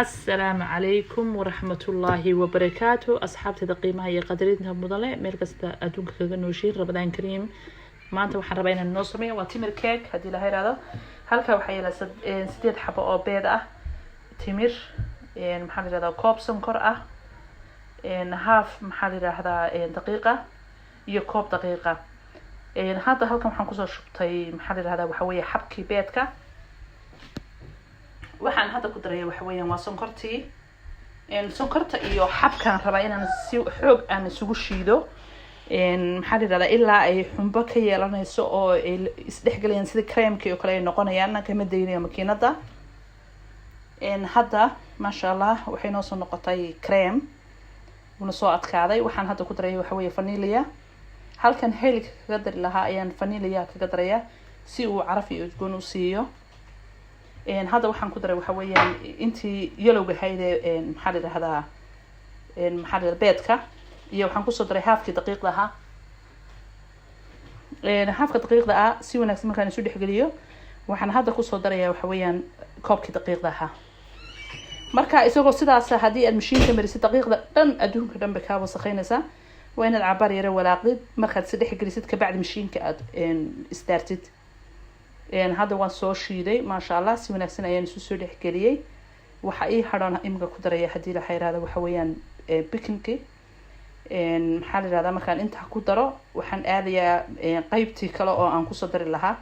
السلام عليكم ورحمة الله وبركاته أصحابتي قيمة هي قدرتنا مضلة مركز أدونك كنوشين رمضان كريم ما أنت وحربين النصمي وتمر كيك هدي لهاي هذا هلكا وحيلا سديد حبة أو بيضة تمر محل هذا كوب سكر هاف محل هذا دقيقة كوب دقيقة هذا هلكا waxaan kusoo shubtay maxaa yiraahdaa waxa weeye xabkii beedka waxaan hadda ku daray waxa weeyaan waa sonkorta iyo xabkan rabaa inaan si xoog aan isugu shiido maxaa yiraahdaa ilaa ay xumbo ka yeelanayso oo ay isdhexgalayaan sida creamka iyo kale ay noqonayaan kama daynayo makiinada hadda maasha Allah waxay noo soo noqotay cream una soo adkaaday waxaan hadda ku daray waxa weeye vanilla halkan heelka kaga dari lahaa ayaan vanilla kaga daraya si uu caraf iyo udgoon u siiyo hadda waxaan ku daray waxa weeyaan intii yelowga hayde maxaa la yiraahdaa maxaa la beedka iyo waxaan ku soo daray haafki daqiiqda aha haafka daqiiqda ah si wanaagsan markaan isu dhexgeliyo waxaan hadda ku soo daraya waxa weeyaan koobki daqiiqda aha marka isagoo sidaas hadii aad mashiinka marisid daqiiqda dhan adduunka dhan ka wasakhaynaysa waa inaad cabar yara walaaqdid markaad si dhexgelisid ka bacdi mashiinka aad istartid hadda waan soo shiiday maasha Allah si wanaagsan ayaan isu soo dhexgeliyay waxa ii hadhan imka ku daraya hadii la xayraado waxa weeyaan bikinki maxaa la yiraahdaa markaan inta ku daro waxaan aadayaa qaybtii kale oo aan ku soo dari lahaa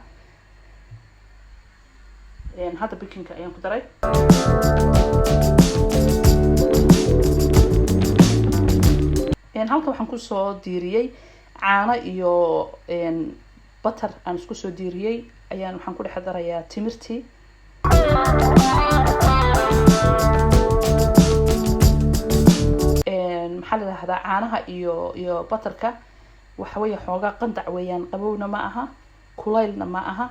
hadda bikinka ayaan ku daray halka waxaan ku soo diiriyay caano iyo butter aan isku soo diiriyay ayaan waxaan ku dhex darayaa timirtii maxaa la yiraahdaa caanaha iyo butterka waxa weeye xoogaa qandac weeyaan qabowna ma aha kulaylna ma aha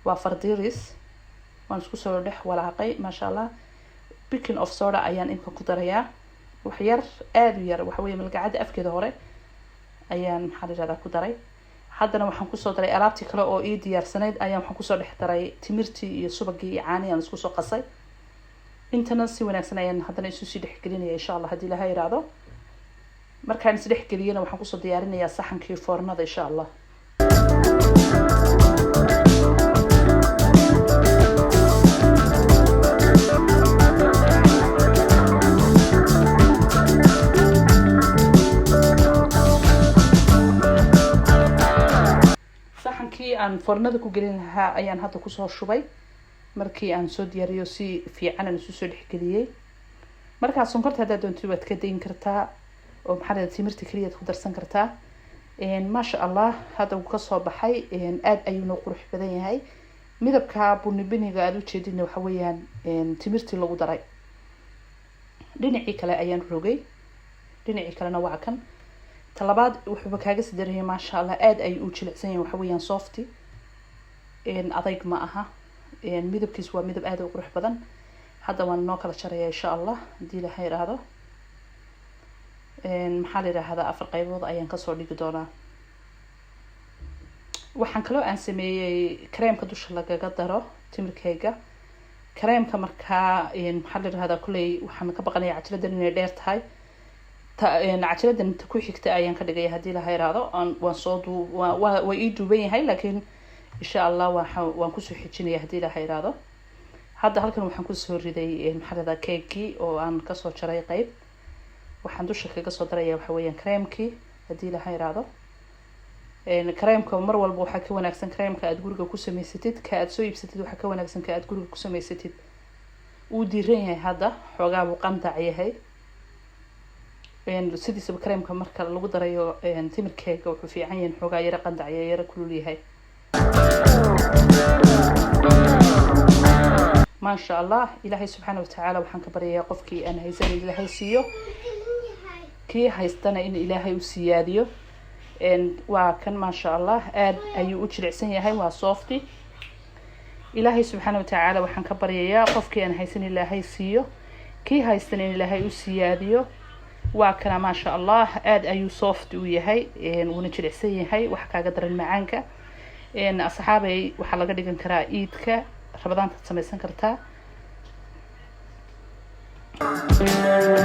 waa fardiris waan isku soo dhex walaaqay maasha Allah baking of soda ayaan inka ku darayaa wax yar aad u yar waxa weeye malgacada afkeeda hore ayaan maxaa la yiraahdaa ku daray haddana waxaan ku soo daray alaabtii kale oo ii diyaarsanayd ayaan waxaan ku soo dhex daray timirtii iyo subagii iyo caanihi aan isku soo qasay intana si wanaagsan ayaan haddana isu sii dhexgelinaya insha Allah hadii la yiraahdo markaan is dhexgeliyana waxaan ku soo diyaarinayaa saxankii foornada insha Allah aan foornada ku gelin lahaa ayaan hadda ku soo shubay markii aan soo diyaariyo si fiican aan isu soo dhexgeliyay marka sonkorta hadda doonto waad ka deyn kartaa oo maxaa la timirta kaliya ku darsan kartaa ma sha Allah hadda uu ka soo baxay aad ayuu noo qurux badan yahay midabka bunni-biniga aad u jeedina waxa weeyaan timirtii lagu daray dhinacii kale ayaan rogay dhinacii kalena waa kan talabaad wuxuu kaaga sidareeyay ma sha Allah aad ay u jilicsan yahay waxa weeyaan softy adayg ma aha midabkiisu waa midab aad u qurux badan hadda waan noo kala jaraya insha Allah hadii la yiraahdo maxaa la yiraahdaa afar qaybood ayaan ka soo dhigi doonaa waxaan kaloo aan sameeyay creamka dusha lagaga daro timirkayga creamka marka maxaa la yiraahdaa kulay waxaan ka baqanayaa cajladan inay dheer tahay cajladan ku xigta ayaan ka dhigay hadii la yiraahdo waan soo waa ii duuban yahay laakiin insha Allah waan ku soo xijinaya hadii la yiraahdo hadda halkan waxaan ku soo riday maxaa la yiraahdaa cake oo aan ka soo jaray qayb waxaan dusha kaga soo daraya waxa weeyaan creamki hadii la yiraahdo creamka mar walba waxa ka wanaagsan creamka aad guriga ku samaysatid ka aad soo iibsatid waxa ka wanaagsan ka aad guriga ku samaysatid uu diiran yahay hadda xoogaa buu qandac yahay sidiisaba creamka marka lagu darayo timirkeega wuxuu fiican yahay xoogaa yara qandac yara kulul yahay ما شاء الله إلهي سبحانه وتعالى وحنك بريا قفكي أنا هيزاني إلهي سيو كي هيستنى إن إلهي وسياديو وكان ما شاء الله آد أيو أجرع سنية هاي وصوفتي إلهي سبحانه وتعالى وحنك بريا قفكي أنا هيزاني إلهي سيو كي هيستنى إلهي وسياديو وكان ما شاء الله آد أيو صوفتي ويهي ونجرع سنية هاي وحكا قدر المعانكة أصحابي وحلقة ديكن كرا إيدك رمضان تسميسن كرتا barakatu.